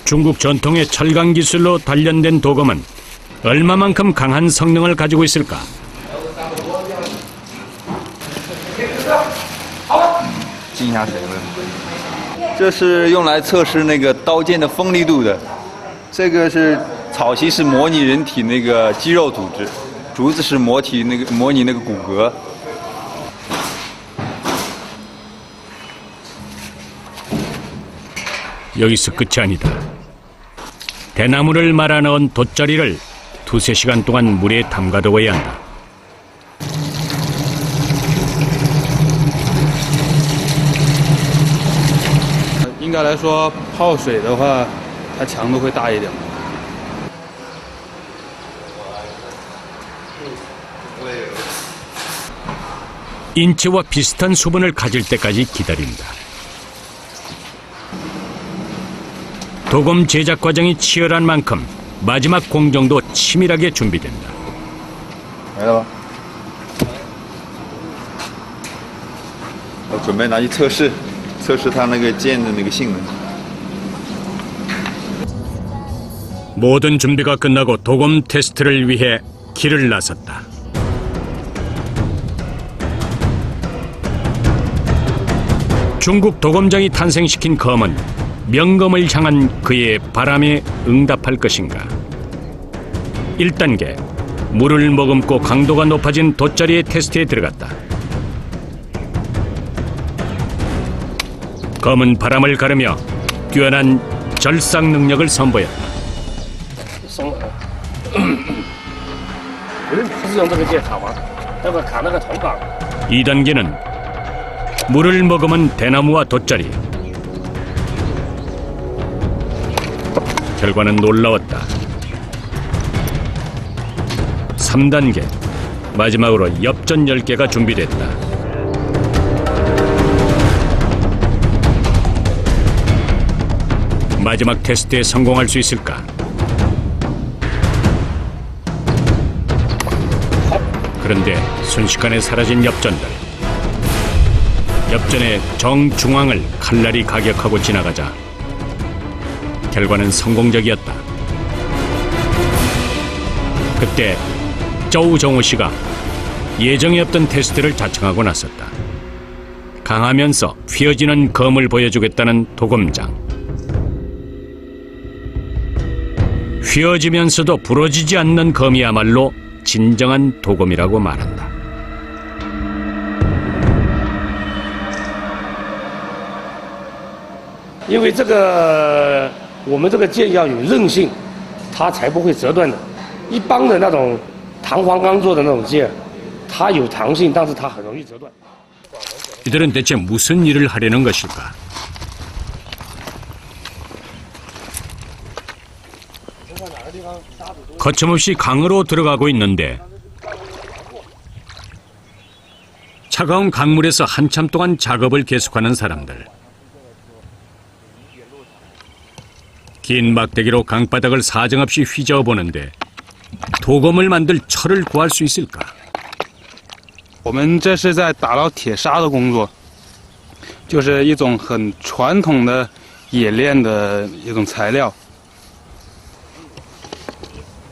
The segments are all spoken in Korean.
중국 전통의 철강 기술로 단련된 도검은 얼마만큼 강한 성능을 가지고 있을까? 静下水了。这是用来测试那个刀剑的锋利度的。这个是草席是模拟人体那个肌肉组织，竹子是模拟那个骨骼。 여기서 끝이 아니다. 대나무를 말아 넣은 돗자리를 두세 시간 동안 물에 담가두어야 한다. 应该来说，泡水的话，它强度会大一点。 인체와 비슷한 수분을 가질 때까지 기다린다. 도검 제작 과정이 치열한 만큼 마지막 공정도 치밀하게 준비된다. 来了吧？我准备拿去测试，测试它那个剑的那个性能。 모든 준비가 끝나고 도검 테스트를 위해 길을 나섰다. 중국 도검장이 탄생시킨 검은 명검을 향한 그의 바람에 응답할 것인가. 1단계, 물을 머금고 강도가 높아진 돗자리의 테스트에 들어갔다. 검은 바람을 가르며 뛰어난 절삭 능력을 선보였다. 不是用这个剑砍吗？要不砍那个铜杆。 2단계는 물을 머금은 대나무와 돗자리. 결과는 놀라웠다. 3단계, 마지막으로 엽전 10개가 준비됐다. 마지막 테스트에 성공할 수 있을까? 그런데 순식간에 사라진 엽전들. 엽전의 정중앙을 칼날이 가격하고 지나가자 결과는 성공적이었다. 그때 저우정호 씨가 예정에 없던 테스트를 자청하고 나섰다. 강하면서 휘어지는 검을 보여주겠다는 도검장. 휘어지면서도 부러지지 않는 검이야말로 진정한 도검이라고 말한다. 因为这个我们这个剑要有韧性，它才不会折断的。一般的那种弹簧钢做的那种剑，它有弹性，但是它很容易折断。 이들은 대체 무슨 일을 하려는 것일까? 거침없이 강으로 들어가고 있는데 차가운 강물에서 한참 동안 작업을 계속하는 사람들. 긴 막대기로 강바닥을 사정없이 휘저어 보는데 도검을 만들 철을 구할 수 있을까? 我们这是在打捞铁砂的工作，就是一种很传统的冶炼的一种材料。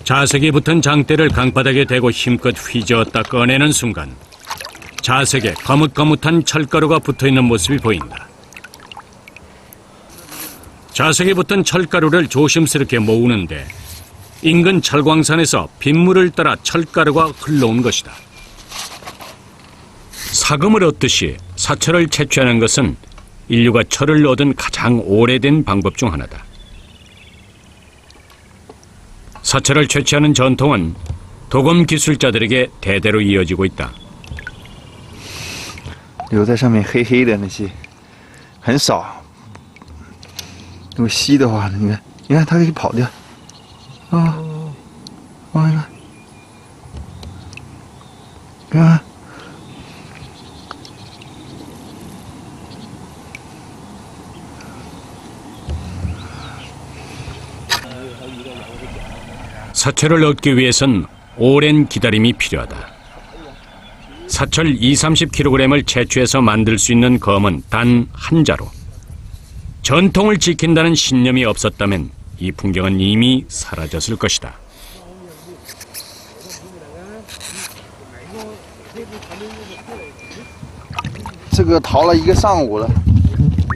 자석이 붙은 장대를 강바닥에 대고 힘껏 휘저었다 꺼내는 순간 자석에 거뭇거뭇한 철가루가 붙어있는 모습이 보인다. 자석에 붙은 철가루를 조심스럽게 모으는데 인근 철광산에서 빗물을 따라 철가루가 흘러온 것이다. 사금을 얻듯이 사철을 채취하는 것은 인류가 철을 얻은 가장 오래된 방법 중 하나다. 사철을 채취하는 전통은 도검 기술자들에게 대대로 이어지고 있다. 留在上面黑黑的那些很少。如果吸的话，你看它可以跑掉。啊，你看。 사철을 얻기 위해선 오랜 기다림이 필요하다. 사철 20-30kg을 채취해서 만들 수 있는 검은 단 한 자루 전통을 지킨다는 신념이 없었다면 이 풍경은 이미 사라졌을 것이다. 这个淘了一个上午了，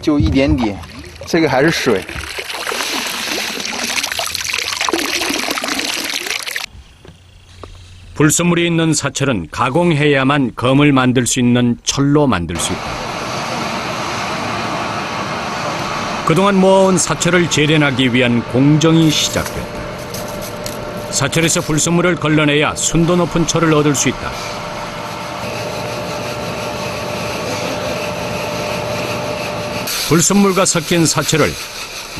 就一点点，这个还是水。 불순물이 있는 사철은 가공해야만 검을 만들 수 있는 철로 만들 수 있다. 그동안 모아온 사철을 재련하기 위한 공정이 시작됐다. 사철에서 불순물을 걸러내야 순도 높은 철을 얻을 수 있다. 불순물과 섞인 사철을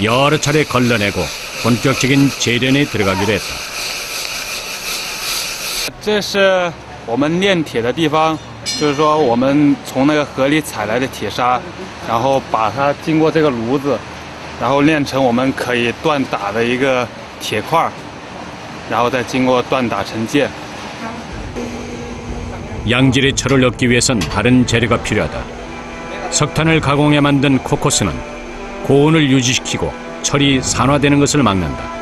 여러 차례 걸러내고 본격적인 재련에 들어가기로 했다. 这是我们炼铁的地方，就是说我们从那个河里采来的铁砂，然后把它经过这个炉子，然后炼成我们可以锻打的一个铁块，然后再经过锻打成剑。 양질의 철을 얻기 위해선 다른 재료가 필요하다. 석탄을 가공해 만든 코코스는 고온을 유지시키고 철이 산화되는 것을 막는다.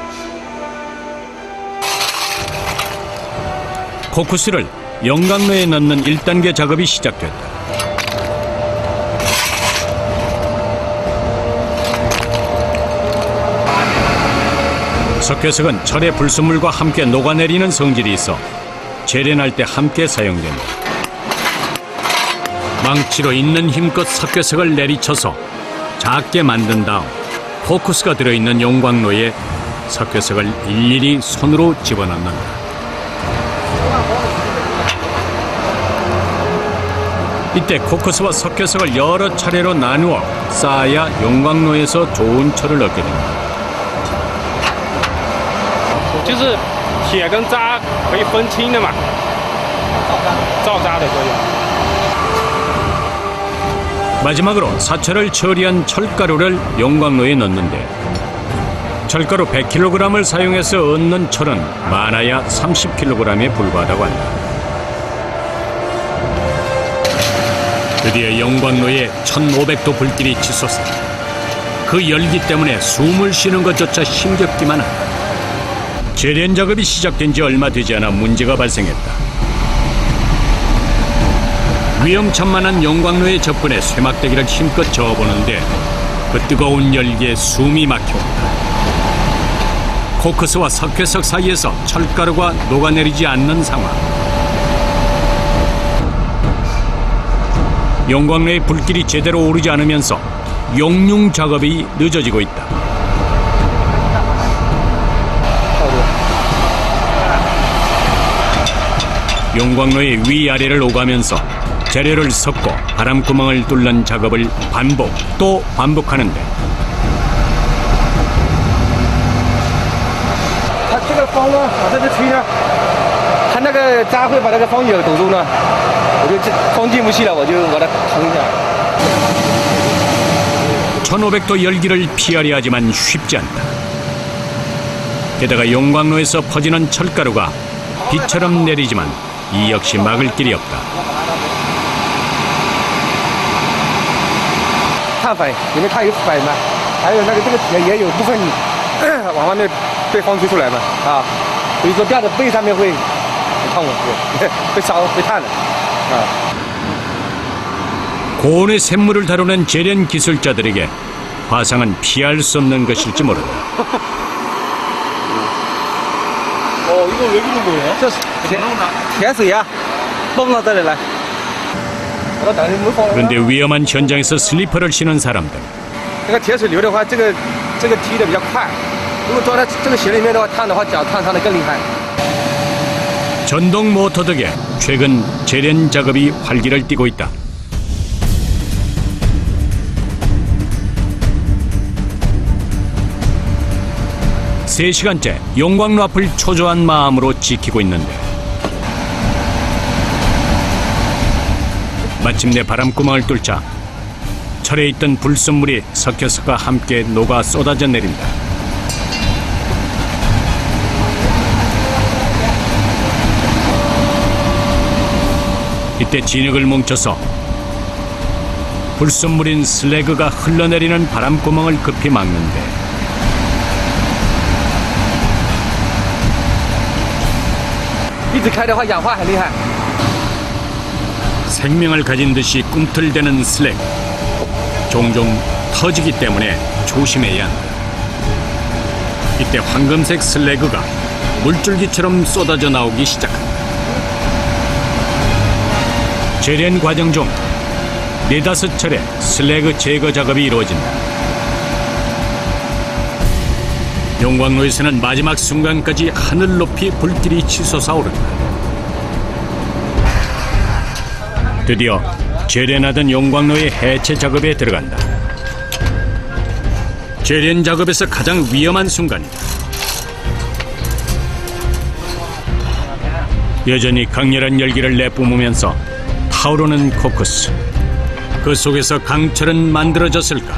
코코스를 영광로에 넣는 1단계 작업이 시작됐다. 석회석은 철의 불순물과 함께 녹아내리는 성질이 있어 재련할 때 함께 사용된다. 망치로 있는 힘껏 석회석을 내리쳐서 작게 만든 다음 코쿠스가 들어있는 용광로에 석회석을 일일이 손으로 집어넣는다. 이때 코쿠스와 석회석을 여러 차례로 나누어 쌓아야 용광로에서 좋은 철을 얻게 된다. 就是铁跟渣可以分清的嘛，造渣的作用。 마지막으로 사철을 처리한 철가루를 용광로에 넣는데 철가루 100kg을 사용해서 얻는 철은 많아야 30kg에 불과하다고 한다. 드디어 용광로에 1500도 불길이 치솟았다. 그 열기 때문에 숨을 쉬는 것조차 힘겹기만 하다. 재련 작업이 시작된 지 얼마 되지 않아 문제가 발생했다. 위험천만한 용광로에 접근해 쇠막대기를 힘껏 저어보는데 그 뜨거운 열기에 숨이 막혀온다. 코크스와 석회석 사이에서 철가루가 녹아내리지 않는 상황. 용광로의 불길이 제대로 오르지 않으면서 용융 작업이 늦어지고 있다. 용광로의 위아래를 오가면서 재료를 섞고 바람구멍을 뚫는 작업을 반복 또 반복하는데 它这个风呢，往这边吹呢，它那个渣会把那个风也堵住呢，我就这风进不去了，我就把它扛一下。 1500도 열기를 피하려 하지만 쉽지 않다. 게다가 용광로에서 퍼지는 철가루가 비처럼 내리지만 이 역시 막을 길이 없다. 碳粉里面它有粉嘛，还有那个这个铁也有部分往外面被风吹出来嘛啊，所以说掉在背上面会很痛苦，会烧会烫的啊。 고온의 샘물을 다루는 재련 기술자들에게 화상은 피할 수 없는 것일지 모른다. 哦，一个围住鬼，这是铁水呀，蹦到这里来。 그런데 위험한 현장에서 슬리퍼를 신은 사람들. 这个铁水流的话，这个踢的比较快，如果装在这个鞋里面的话，烫的话脚烫伤的更厉害。 전동 모터 덕에 최근 재련 작업이 활기를 띠고 있다. 세 시간째 용광로 앞을 초조한 마음으로 지키고 있는데 마침내 바람구멍을 뚫자 철에 있던 불순물이 석회석과 함께 녹아 쏟아져 내린다. 이때 진흙을 뭉쳐서 불순물인 슬래그가 흘러내리는 바람구멍을 급히 막는데一直开的话氧化很厉害。 생명을 가진 듯이 꿈틀대는 슬래그. 종종 터지기 때문에 조심해야 한다. 이때 황금색 슬래그가 물줄기처럼 쏟아져 나오기 시작한다. 재련 과정 중 4-5차례 슬래그 제거 작업이 이루어진다. 용광로에서는 마지막 순간까지 하늘 높이 불길이 치솟아 오른다. 드디어 재련하던 용광로의 해체 작업에 들어간다. 재련 작업에서 가장 위험한 순간이다. 여전히 강렬한 열기를 내뿜으면서 타오르는 코크스. 그 속에서 강철은 만들어졌을까?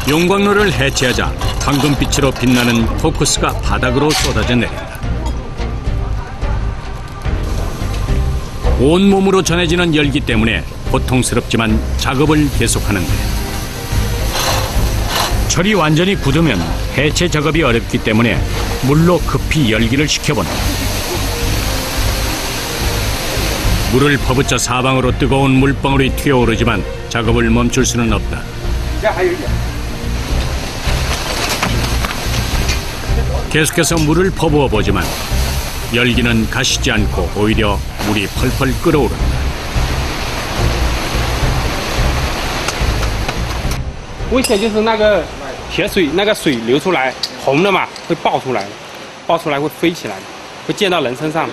용광로를 해체하자 황금빛으로 빛나는 코크스가 바닥으로 쏟아져 내린다. 온몸으로 전해지는 열기 때문에 고통스럽지만 작업을 계속하는데 철이 완전히 굳으면 해체 작업이 어렵기 때문에 물로 급히 열기를 식혀본다. 물을 퍼붓자 사방으로 뜨거운 물방울이 튀어오르지만 작업을 멈출 수는 없다. 계속해서 물을 퍼부어 보지만 열기는 가시지 않고 오히려 물이 펄펄 끓어오른다.危险就是那个铁水，那个水流出来红了嘛，会爆出来，爆出来会飞起来，会溅到人身上。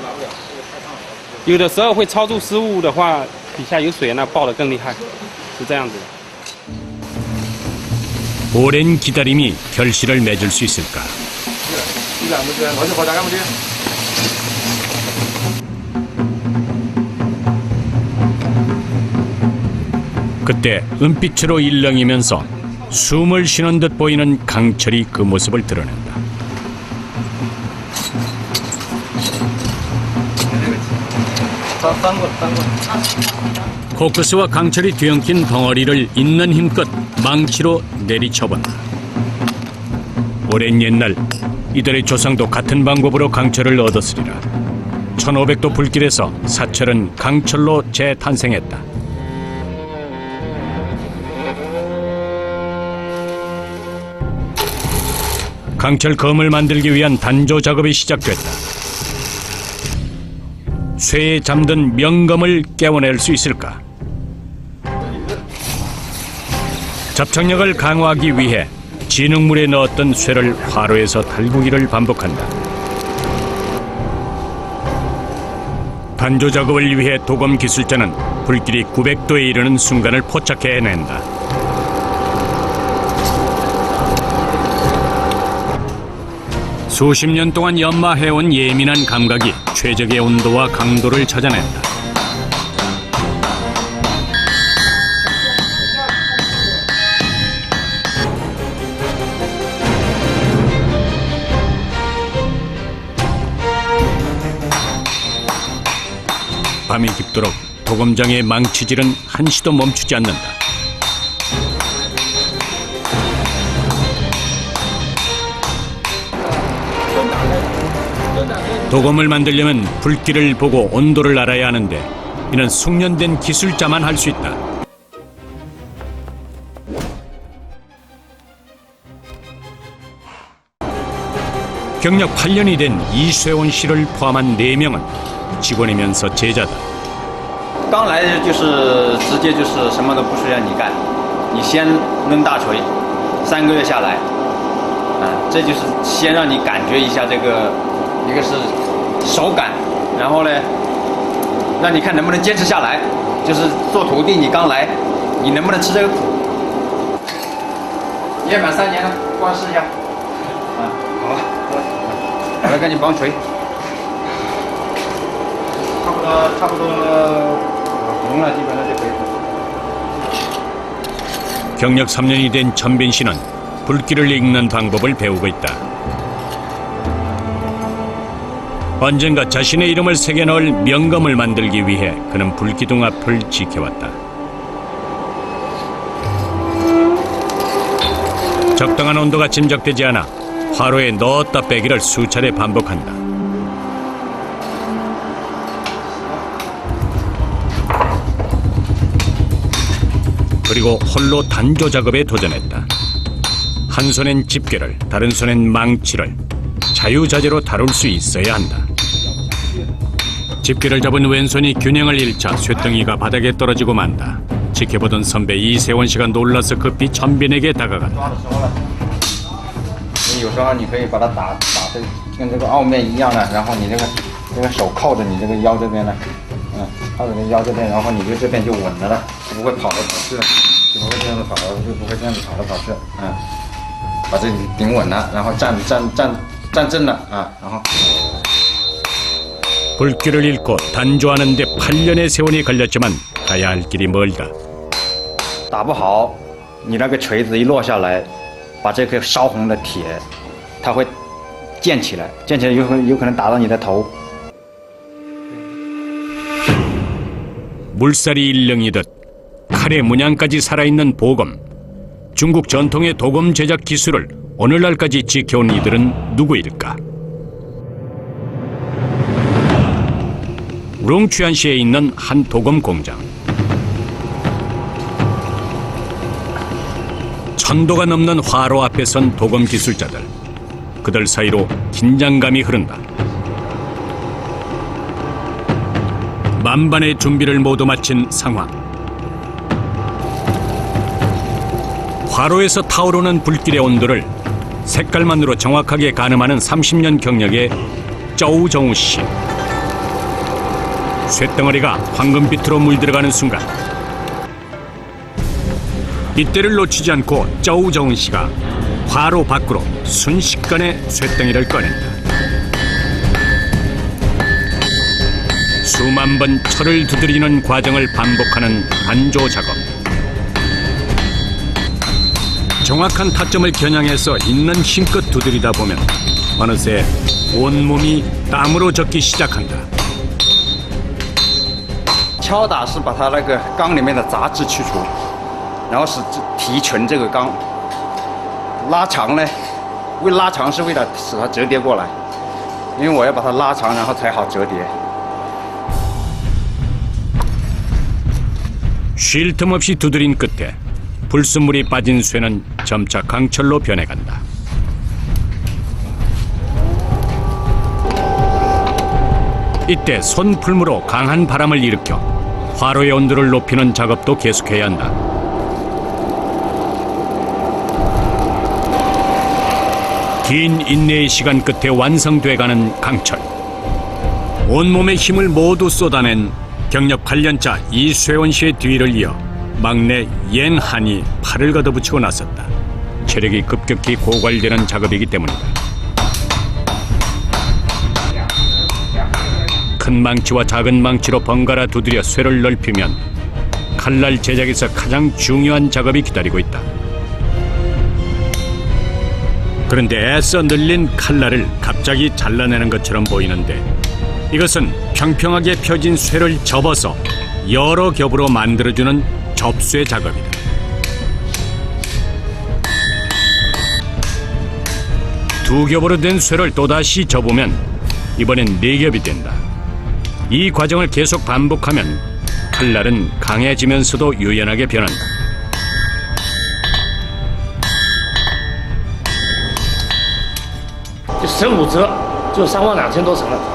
有的时候会操作失误的话，底下有水，那爆得更厉害，是这样子的。 오랜 기다림이 결실을 맺을 수 있을까? 그때 은빛으로 일렁이면서 숨을 쉬는 듯 보이는 강철이 그 모습을 드러낸다. 코크스와 강철이 뒤엉킨 덩어리를 있는 힘껏 망치로 내리쳐본다. 오랜 옛날 이들의 조상도 같은 방법으로 강철을 얻었으리라. 1500도 불길에서 사철은 강철로 재탄생했다. 강철 검을 만들기 위한 단조 작업이 시작됐다. 쇠에 잠든 명검을 깨워낼 수 있을까? 접착력을 강화하기 위해 진흙물에 넣었던 쇠를 화로에서 달구기를 반복한다. 단조 작업을 위해 도검 기술자는 불길이 900도에 이르는 순간을 포착해 해낸다. 수십 년 동안 연마해온 예민한 감각이 최적의 온도와 강도를 찾아낸다. 밤이 깊도록 도검장의 망치질은 한시도 멈추지 않는다. 도검을 만들려면 불길을 보고 온도를 알아야 하는데 이는 숙련된 기술자만 할 수 있다. 경력 8년이 된 이쇠원 씨를 포함한 4명은 직원이면서 제자다. 刚来就是直接就是什么都不需要你干，你先抡大锤，3个月下来，这就是先让你感觉一下这个，一个是手感，然后呢，让你看能不能坚持下来。就是做徒弟，你刚来，你能不能吃这个苦？年满3年了，过来试一下。好了，我来给你绑锤。差不多红了，基本上就可以。 경력 3년이 된 천빈 씨는 불길을 읽는 방법을 배우고 있다. 언젠가 자신의 이름을 새겨 넣을 명검을 만들기 위해 그는 불기둥 앞을 지켜왔다. 적당한 온도가 짐작되지 않아 화로에 넣었다 빼기를 수차례 반복한다. 그리고 홀로 단조 작업에 도전했다. 한 손엔 집게를, 다른 손엔 망치를 자유자재로 다룰 수 있어야 한다. 집게를 잡은 왼손이 균형을 잃자 쇳덩이가 바닥에 떨어지고 만다. 지켜보던 선배 이세원 씨가 놀라서 급히 천빈에게 다가간다. 你有时候你可以把它打的跟这个凹面一样的，然后你这个手靠着你这个腰这边呢，靠着这腰这边，然后你就这边就稳了了，就不会跑来跑去了，就不会这样子跑来，就不会这样子跑来跑去，把这顶稳了，然后站正了然后。 불길을 잃고 단조하는 데 8년의 세월이 걸렸지만 가야 할 길이 멀다. 打不好，你那个锤子一落下来，把这个烧红的铁，它会溅起来，溅起来有可能打到你的头。 물살이 일렁이듯 칼의 문양까지 살아있는 도검. 중국 전통의 도검 제작 기술을 오늘날까지 지켜온 이들은 누구일까? 룽취안시에 있는 한 도검 공장. 천도가 넘는 화로 앞에 선 도검 기술자들. 그들 사이로 긴장감이 흐른다. 만반의 준비를 모두 마친 상황. 화로에서 타오르는 불길의 온도를 색깔만으로 정확하게 가늠하는 30년 경력의 쪼우정우 씨. 쇳덩어리가 황금빛으로 물들어가는 순간 이때를 놓치지 않고 쪼우정우 씨가 화로 밖으로 순식간에 쇳덩이를 꺼낸다. 수만 번 철을 두드리는 과정을 반복하는 단조 작업. 정확한 타점을 겨냥해서 있는 힘껏 두드리다 보면 어느새 온몸이 땀으로 젖기 시작한다. 敲打是把它那个钢里面的杂质去除，然后使提纯这个钢。拉长呢，拉长是为了使它折叠过来，因为我要把它拉长，然后才好折叠。 쉴 틈 없이 두드린 끝에 불순물이 빠진 쇠는 점차 강철로 변해간다. 이때 손풀무로 강한 바람을 일으켜 화로의 온도를 높이는 작업도 계속해야 한다. 긴 인내의 시간 끝에 완성돼가는 강철. 온몸의 힘을 모두 쏟아낸 경력 8년차 이쇠원 씨의 뒤를 이어 막내 옌한이 팔을 걷어붙이고 나섰다. 체력이 급격히 고갈되는 작업이기 때문이다. 큰 망치와 작은 망치로 번갈아 두드려 쇠를 넓히면 칼날 제작에서 가장 중요한 작업이 기다리고 있다. 그런데 애써 늘린 칼날을 갑자기 잘라내는 것처럼 보이는데 이것은 평평하게 펴진 쇠를 접어서 여러 겹으로 만들어주는 접쇠 작업이다. 두 겹으로 된 쇠를 또다시 접으면 이번엔 네 겹이 된다. 이 과정을 계속 반복하면 칼날은 강해지면서도 유연하게 변한다.就15折，就32000多层了。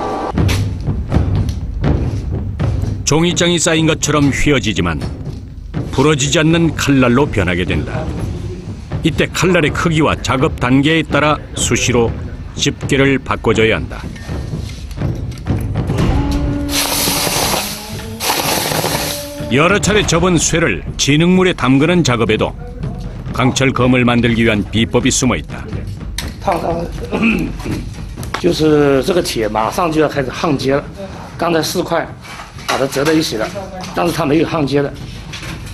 종이장이 쌓인 것처럼 휘어지지만 부러지지 않는 칼날로 변하게 된다. 이때 칼날의 크기와 작업 단계에 따라 수시로 집게를 바꿔줘야 한다. 여러 차례 접은 쇠를 진흙물에 담그는 작업에도 강철 검을 만들기 위한 비법이 숨어 있다. 烫到，就是这个铁马上就要开始焊接了。刚才4块把它折在一起了，但是它没有焊接的，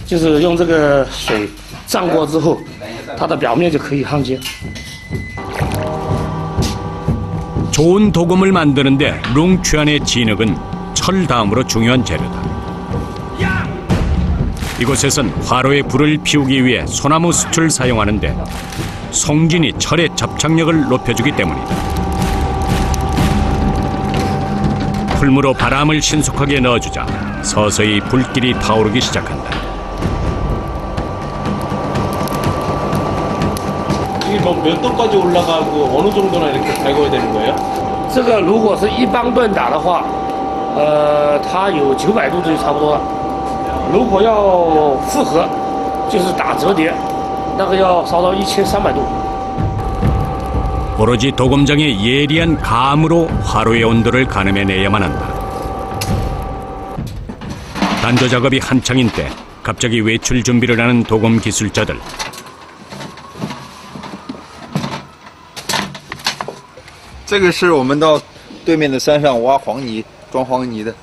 就是用这个水涨过之后，它的表面就可以焊接。 좋은 도금을 만드는데 룽취안의 진흙은 철 다음으로 중요한 재료다. 이곳에선 화로에 불을 피우기 위해 소나무 숯을 사용하는데 송진이 철의 접착력을 높여주기 때문이다. 풀무로 바람을 신속하게 넣어주자 서서히 불길이 타오르기 시작한다. 이게 뭐 몇 도까지 올라가고 어느 정도나 이렇게 달궈야 되는 거예요? 这个如果是一般锻打的话，它有900度就差不多了。如果要复合，就是打折叠，那个要烧到1300度。 오로지 도금장의 예리한 감으로 화로의 온도를 가늠해내야만 한다. 단조 작업이 한창인 때 갑자기 외출 준비를 하는 도금 기술자들. 这个是我们到对面的山上挖黄泥、装黄泥的。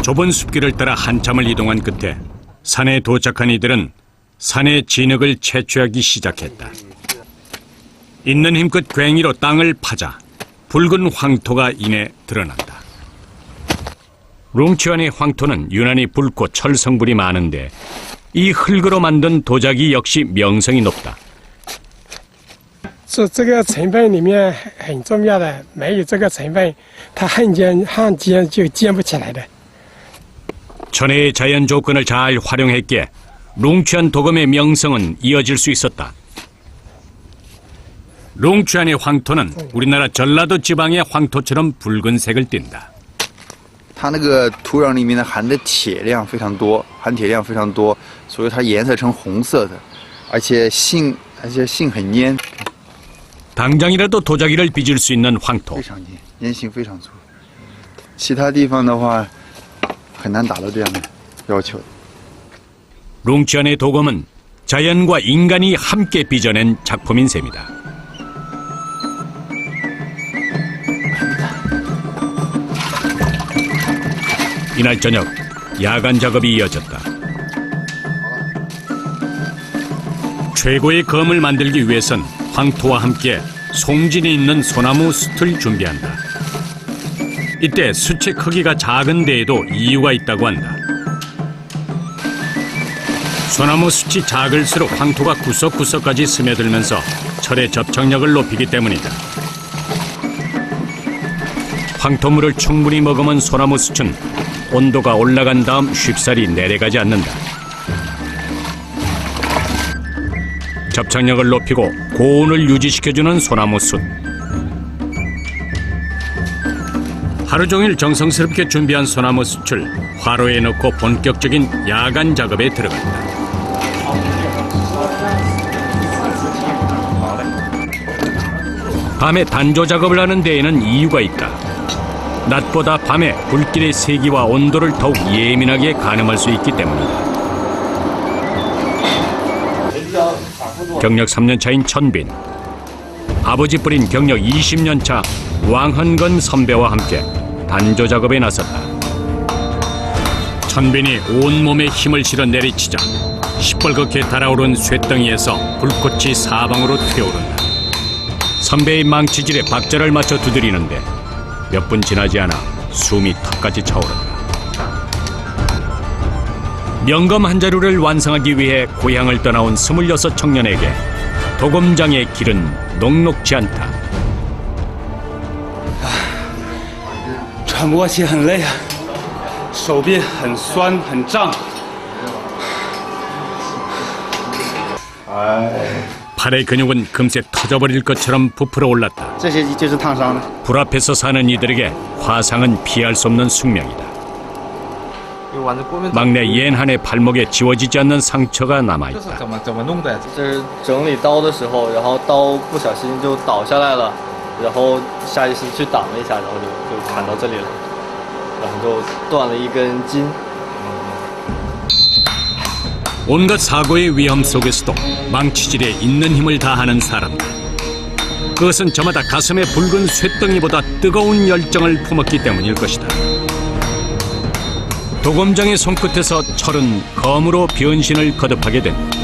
좁은 숲길을 따라 한참을 이동한 끝에 산에 도착한 이들은 산의 진흙을 채취하기 시작했다. 있는 힘껏 괭이로 땅을 파자 붉은 황토가 이내 드러난다. 룽취안의 황토는 유난히 붉고 철 성분이 많은데 이 흙으로 만든 도자기 역시 명성이 높다. 这个成分里面很重要的，没有这个成分，它焊接就建不起来的。 천혜의 자연 조건을 잘 활용했기에 룽취안 도금의 명성은 이어질 수 있었다. 룽취안의 황토는 우리나라 전라도 지방의 황토처럼 붉은색을 띈다. 它那个土壤里面呢含的铁量非常多，含铁量非常多，所以它颜色呈红色的，而且性很粘， 당장이라도 도자기를 빚을 수 있는 황토. 非常粘，粘性非常足。其他地方的话很难达到这样的要求。 룽취안의 도금은 자연과 인간이 함께 빚어낸 작품인 셈이다. 이날 저녁 야간 작업이 이어졌다. 최고의 검을 만들기 위해선 황토와 함께 송진이 있는 소나무 숯을 준비한다. 이때 숯의 크기가 작은 데에도 이유가 있다고 한다. 소나무 숯이 작을수록 황토가 구석구석까지 스며들면서 철의 접착력을 높이기 때문이다. 황토물을 충분히 머금은 소나무 숯은 온도가 올라간 다음 쉽사리 내려가지 않는다. 접착력을 높이고 고온을 유지시켜주는 소나무 숯. 하루 종일 정성스럽게 준비한 소나무 숯을 화로에 넣고 본격적인 야간 작업에 들어간다. 밤에 단조 작업을 하는 데에는 이유가 있다. 낮보다 밤에 불길의 세기와 온도를 더욱 예민하게 가늠할 수 있기 때문이다. 경력 3년 차인 천빈. 아버지 뿌린 경력 20년 차 왕헌건 선배와 함께 단조 작업에 나섰다. 천빈이 온몸에 힘을 실어 내리치자 시뻘겋게 달아오른 쇳덩이에서 불꽃이 사방으로 튀어오른다. 선배의 망치질에 박자를 맞춰 두드리는데 몇 분 지나지 않아 숨이 턱까지 차오른다. 명검 한 자루를 완성하기 위해 고향을 떠나온 26 청년에게 도금장의 길은 녹록지 않다. 喘不过气，很累啊，手臂很酸很胀。 팔의 근육은 금세 터져버릴 것처럼 부풀어 올랐다. 这些就是烫伤了。 불 앞에서 사는 이들에게 화상은 피할 수 없는 숙명이다. 막내 옌한의 발목에 지워지지 않는 상처가 남아있다. 这是整理刀的时候，然后刀不小心就倒下来了，然后下意识去挡了一下，然后就砍到这里了，然后就断了一根筋。 온갖 사고의 위험 속에서도 망치질에 있는 힘을 다하는 사람들. 그것은 저마다 가슴의 붉은 쇳덩이보다 뜨거운 열정을 품었기 때문일 것이다. 도검장의 손끝에서 철은 검으로 변신을 거듭하게 된다.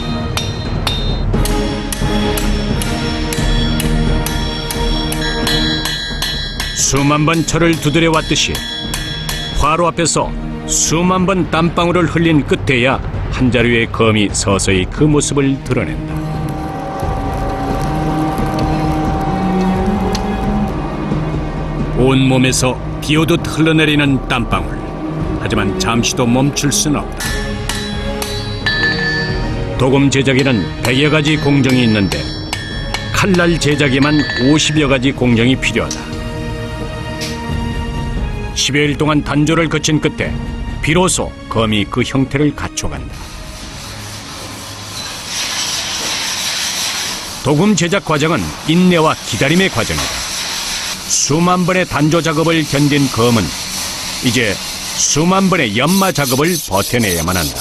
수만 번 철을 두드려 왔듯이 화로 앞에서 수만 번 땀방울을 흘린 끝에야 한 자루의 검이 서서히 그 모습을 드러낸다. 온몸에서 비오듯 흘러내리는 땀방울. 하지만 잠시도 멈출 수는 없다. 도금 제작에는 100여 가지 공정이 있는데 칼날 제작에만 50여 가지 공정이 필요하다. 10여일 동안 단조를 거친 끝에 비로소 검이 그 형태를 갖춰간다. 도금 제작 과정은 인내와 기다림의 과정이다. 수만 번의 단조 작업을 견딘 검은 이제 수만 번의 연마 작업을 버텨내야만 한다.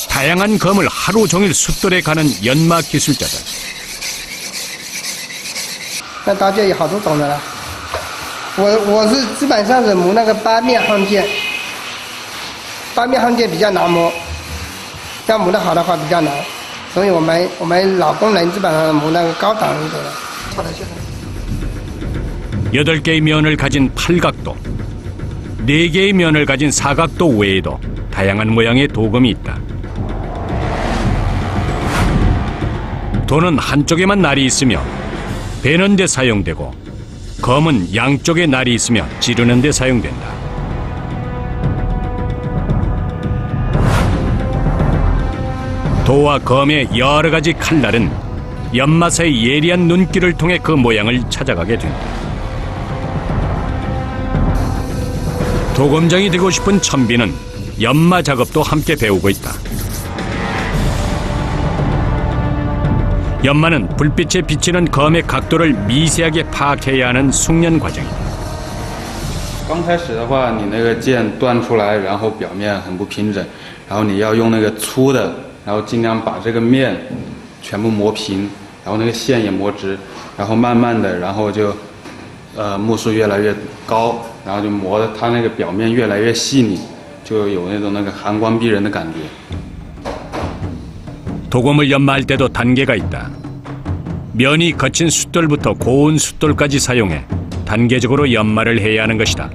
다양한 검을 하루 종일 숫돌에 가는 연마 기술자들. 那刀剑有好多种的了，我是基本上是磨那个八面夯剑，八面夯剑比较难磨，要磨得好的话比较难，所以我们老工人基本上磨那个高档一点的。 8개의 면을 가진 팔각도, 4개의 면을 가진 사각도 외에도 다양한 모양의 도금이 있다. 도는 한쪽에만 날이 있으며 베는 데 사용되고 검은 양쪽에 날이 있으며 찌르는 데 사용된다. 도와 검의 여러 가지 칼날은 연마사의 예리한 눈길을 통해 그 모양을 찾아가게 된다. 도검장이 되고 싶은 천비는 연마 작업도 함께 배우고 있다. 연마는 불빛에 비치는 검의 각도를 미세하게 파악해야 하는 숙련 과정이다. 刚开始的话，你那个剑断出来，然后表面很不平整，然后你要用那个粗的，然后尽量把这个面全部磨平，然后那个线也磨直，然后慢慢的，然后就目数越来越高，然后就磨的它那个表面越来越细腻，就有那种寒光逼人的感觉。 도금을 연마할 때도 단계가 있다. 면이 거친 숫돌부터 고운 숫돌까지 사용해 단계적으로 연마를 해야 하는 것이다.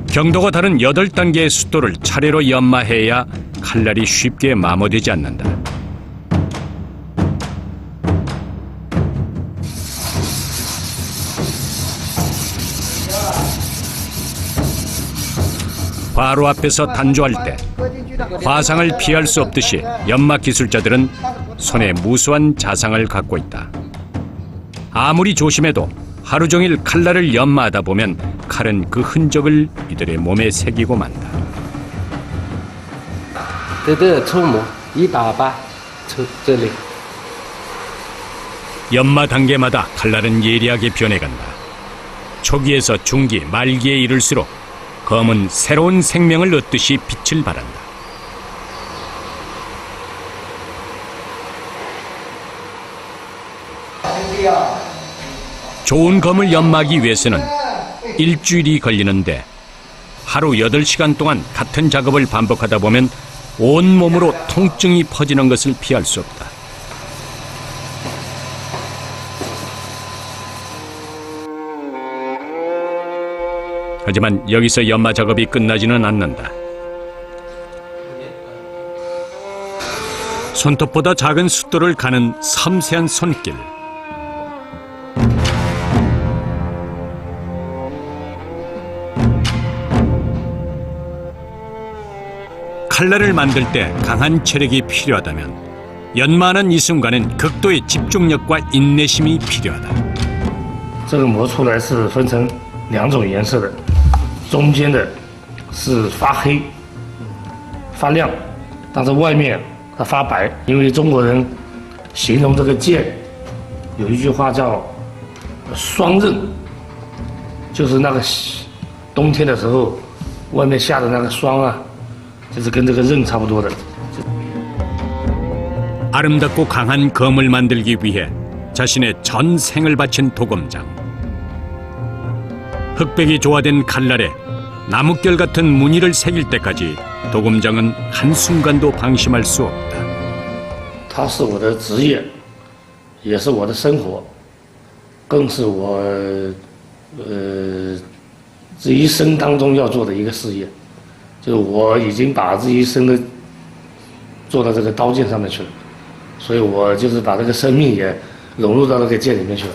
경도가 다른 8단계의 숫돌을 차례로 연마해야 칼날이 쉽게 마모되지 않는다. 화로 앞에서 단조할 때 화상을 피할 수 없듯이 연마 기술자들은 손에 무수한 자상을 갖고 있다. 아무리 조심해도 하루 종일 칼날을 연마하다 보면 칼은 그 흔적을 이들의 몸에 새기고 만다. 对对，触摸1打8，这里。 연마 단계마다 칼날은 예리하게 변해간다. 초기에서 중기, 말기에 이를수록 검은 새로운 생명을 얻듯이 빛을 발한다. 좋은 검을 연마하기 위해서는 일주일이 걸리는데 하루 8시간 동안 같은 작업을 반복하다 보면 온몸으로 통증이 퍼지는 것을 피할 수 없다. 하지만 여기서 연마 작업이 끝나지는 않는다. 손톱보다 작은 숫돌을 가는 섬세한 손길. 칼날을 만들 때 강한 체력이 필요하다면 연마하는 이 순간은 극도의 집중력과 인내심이 필요하다. 这个磨出来是分成2种颜色的，中间的是发黑、发亮，但是外面它发白。因为中国人形容这个剑有一句话叫“霜刃”，就是那个冬天的时候，外面下的那个霜啊，就是跟这个刃差不多的。 아름답고 강한 검을 만들기 위해 자신의 전 생을 바친 도검장. 흑백이 조화된 칼날에 나뭇결 같은 무늬를 새길 때까지 도검장은 한순간도 방심할 수 없다. 它是我的职业，也是我的生活，更是我这一生当中要做的一个事业。就我已经把这一生的做到这个刀剑上面去了，所以我就是把这个生命也融入到那个剑里面去了。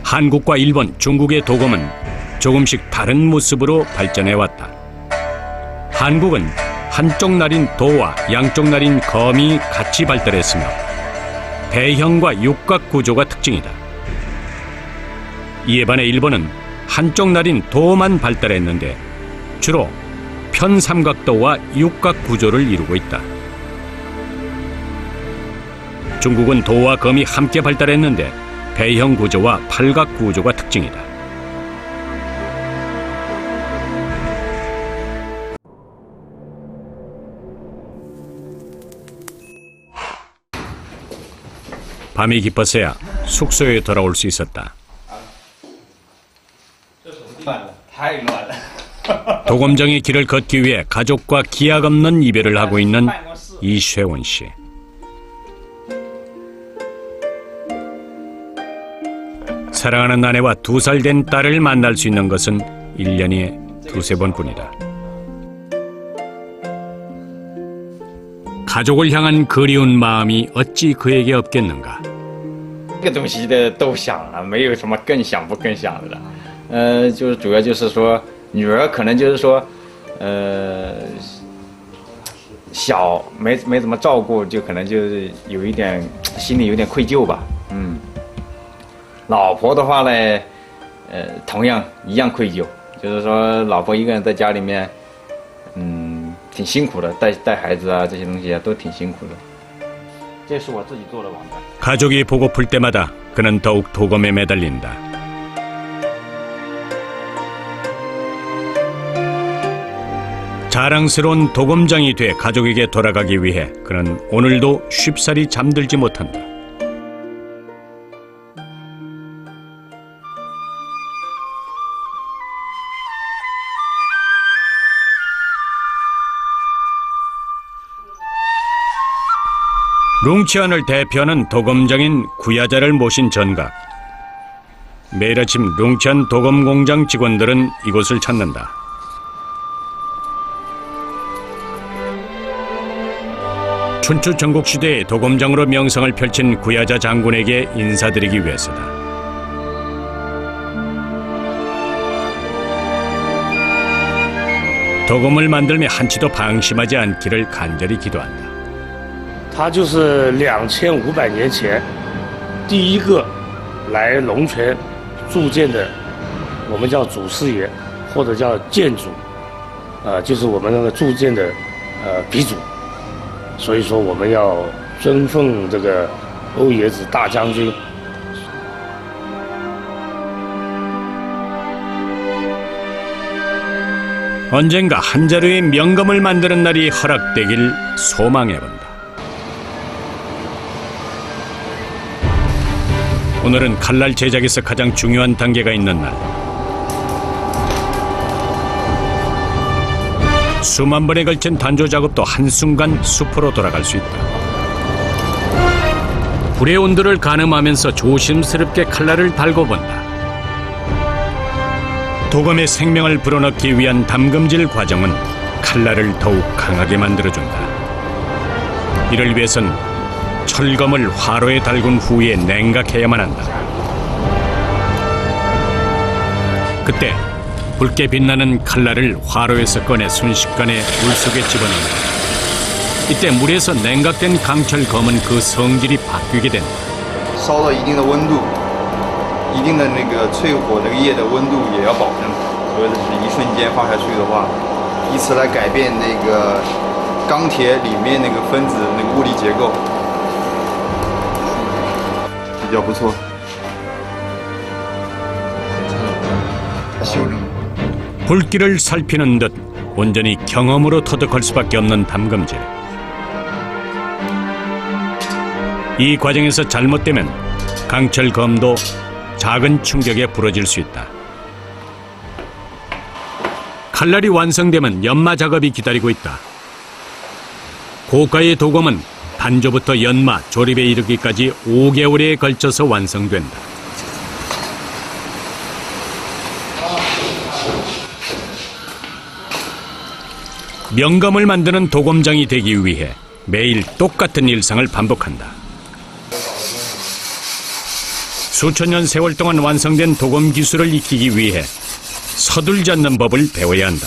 한국과 일본, 중국의 도검은 조금씩 다른 모습으로 발전해 왔다. 한국은 한쪽 날인 도와 양쪽 날인 검이 같이 발달했으며 배형과 육각 구조가 특징이다. 이에 반해 일본은 한쪽 날인 도만 발달했는데 주로 편삼각도와 육각 구조를 이루고 있다. 중국은 도와 검이 함께 발달했는데 배형 구조와 팔각 구조가 특징이다. 밤이 깊어서야 숙소에 돌아올 수 있었다. 도검정의 길을 걷기 위해 가족과 기약 없는 이별을 하고 있는 이쉐원 씨. 사랑하는 아내와 2살 된 딸을 만날 수 있는 것은 1년에 2~3번뿐이다. 가족을 향한 그리운 마음이 어찌 그에게 없겠는가. 这个东西的都想了，没有什么更想不更想的了。就是主要就是说，女儿可能就是说，小没怎么照顾，就可能就是有一点心里有点愧疚吧。老婆的话呢，同样一样愧疚，就是说老婆一个人在家里面，挺辛苦的，带孩子啊这些东西啊都挺辛苦的。这是我自己做的网站。 가족이 보고플 때마다 그는 더욱 도검에 매달린다. 자랑스러운 도검장이 돼 가족에게 돌아가기 위해 그는 오늘도 쉽사리 잠들지 못한다. 룽치안을 대표하는 도검장인 구야자를 모신 전각. 매일 아침 룽치안 도검공장 직원들은 이곳을 찾는다. 춘추 전국시대의 도검장으로 명성을 펼친 구야자 장군에게 인사드리기 위해서다. 도검을 만들며 한치도 방심하지 않기를 간절히 기도한다. 他就是2500年前第一个来龙泉铸剑的，我们叫祖师爷，或者叫剑主，就是我们那个铸剑的鼻祖。所以说我们要尊奉这个欧冶子大将军。 언젠가 한 자루의 명검을 만드는 날이 허락되길 소망해본다. 오늘은 칼날 제작에서 가장 중요한 단계가 있는 날. 수만 번에 걸친 단조 작업도 한순간 숲으로 돌아갈 수 있다. 불의 온도를 가늠하면서 조심스럽게 칼날을 달고 본다. 도검의 생명을 불어넣기 위한 담금질 과정은 칼날을 더욱 강하게 만들어준다. 이를 위해선 철검을 화로에 달군 후에 냉각해야만 한다. 그때 붉게 빛나는 칼날을 화로에서 꺼내 순식간에 물속에 집어넣는다. 이때 물에서 냉각된 강철검은 그 성질이 바뀌게 된다. 烧到一定的温度，一定的那个淬火那个液的温度也要保证，所以是一瞬间放下去的话，以此来改变那个钢铁里面那个分子那个物理结构，比较不错。 불길을 살피는 듯 온전히 경험으로 터득할 수밖에 없는 담금질. 이 과정에서 잘못되면 강철검도 작은 충격에 부러질 수 있다. 칼날이 완성되면 연마 작업이 기다리고 있다. 고가의 도검은 단조부터 연마, 조립에 이르기까지 5개월에 걸쳐서 완성된다. 명감을 만드는 도검장이 되기 위해 매일 똑같은 일상을 반복한다. 수천 년 세월 동안 완성된 도검 기술을 익히기 위해 서둘지 않는 법을 배워야 한다.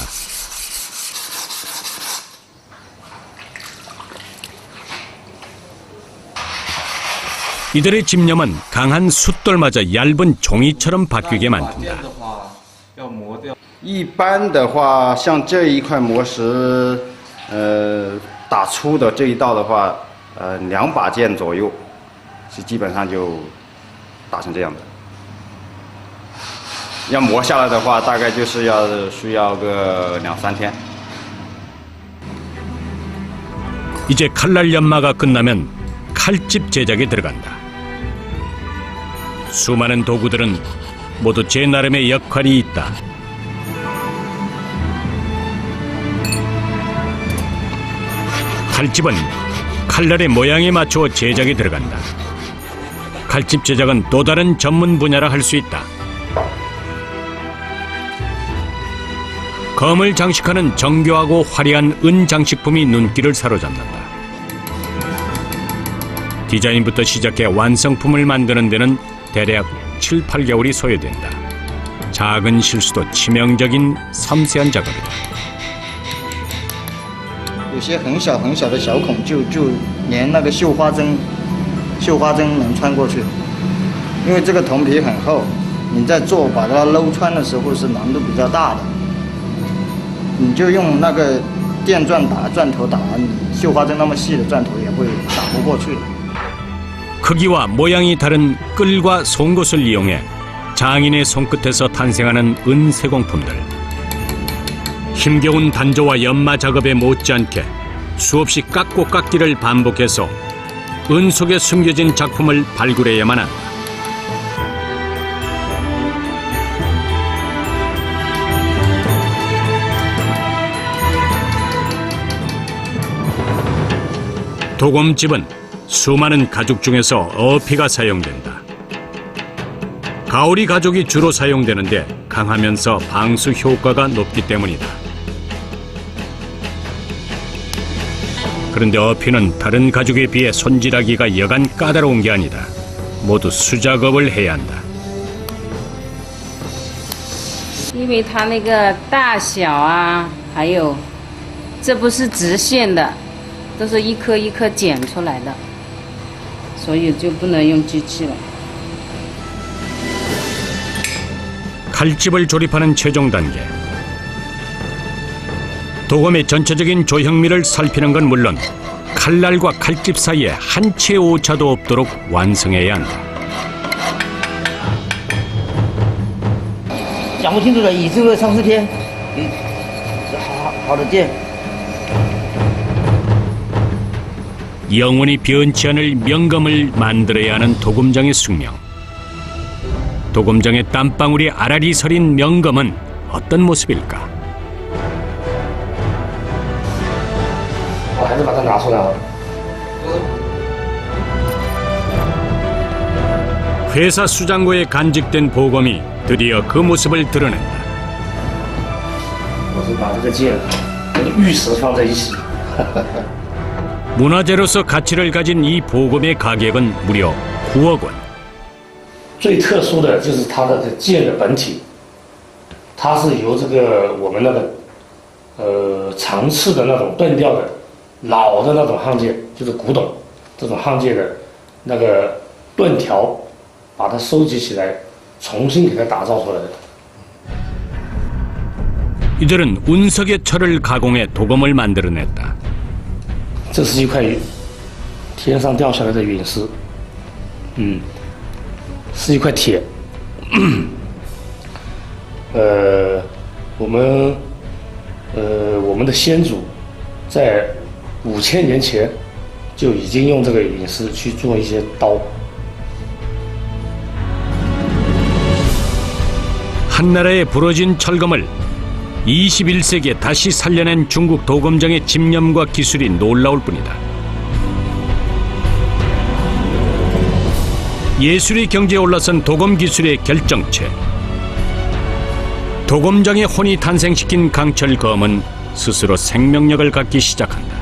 이들의 집념은 강한 숫돌마저 얇은 종이처럼 바뀌게 만든다. 一般的话，像这一块磨石，打粗的这一道的话，2把剑左右，是基本上就打成这样的。要磨下来的话，大概就是需要个2、3天。 이제 칼날 연마가 끝나면 칼집 제작에 들어간다. 수많은 도구들은 모두 제 나름의 역할이 있다. 칼집은 칼날의 모양에 맞추어 제작에 들어간다. 칼집 제작은 또 다른 전문 분야라 할 수 있다. 검을 장식하는 정교하고 화려한 은 장식품이 눈길을 사로잡는다. 디자인부터 시작해 완성품을 만드는 데는 대략 7, 8개월이 소요된다. 작은 실수도 치명적인 섬세한 작업이다. 有些很小很小的小孔就连那个绣花针能穿过去，因为这个铜皮很厚，你在把它搂穿的时候是难度比较大的。你就用那个电钻打钻头打，你绣花针那么细的钻头也会打不过去。 크기와 모양이 다른 끌과 송곳을 이용해 장인의 손끝에서 탄생하는 은세공품들. 힘겨운 단조와 연마 작업에 못지않게 수없이 깎고 깎기를 반복해서 은 속에 숨겨진 작품을 발굴해야만 한다. 도검집은 수많은 가죽 중에서 어피가 사용된다. 가오리 가죽이 주로 사용되는데 강하면서 방수 효과가 높기 때문이다. 그런데 어피는 다른 가죽에 비해 손질하기가 여간 까다로운 게 아니다. 모두 수작업을 해야 한다. 因为它那个大小啊，还有这不是直线的，都是一颗一颗剪出来的，所以就不能用机器了。 칼집을 조립하는 최종 단계. 도검의 전체적인 조형미를 살피는 건 물론 칼날과 칼집 사이에 한 치의 오차도 없도록 완성해야 한다. 讲不清楚的，以这个上视片，好的剑。 영원히 변치 않을 명검을 만들어야 하는 도검장의 숙명. 도검장의 땀방울이 아라리 서린 명검은 어떤 모습일까? 我还是把它拿出来了。 회사 수장고에 간직된 보검이 드디어 그 모습을 드러낸다. 我是把这个剑跟玉石放在一起。 문화재로서 가치를 가진 이 보검의 가격은 무려 9억 원. 最特殊的就是它的剑的本体，它是由这个我们那个长刺的那种钝调的老的那种焊剑，就是古董这种焊剑的那个钝条，把它收集起来，重新给它打造出来的。 이들은 운석의 철을 가공해 도검을 만들어냈다. 这是一块天上掉下来的陨石，是一块铁。我们的先祖在5000年前就已经用这个陨石去做一些刀。 한나라의 부러진 철검을 21세기에 다시 살려낸 중국 도검장의 집념과 기술이 놀라울 뿐이다. 예술의 경지에 올라선 도검 기술의 결정체. 도검장의 혼이 탄생시킨 강철검은 스스로 생명력을 갖기 시작한다.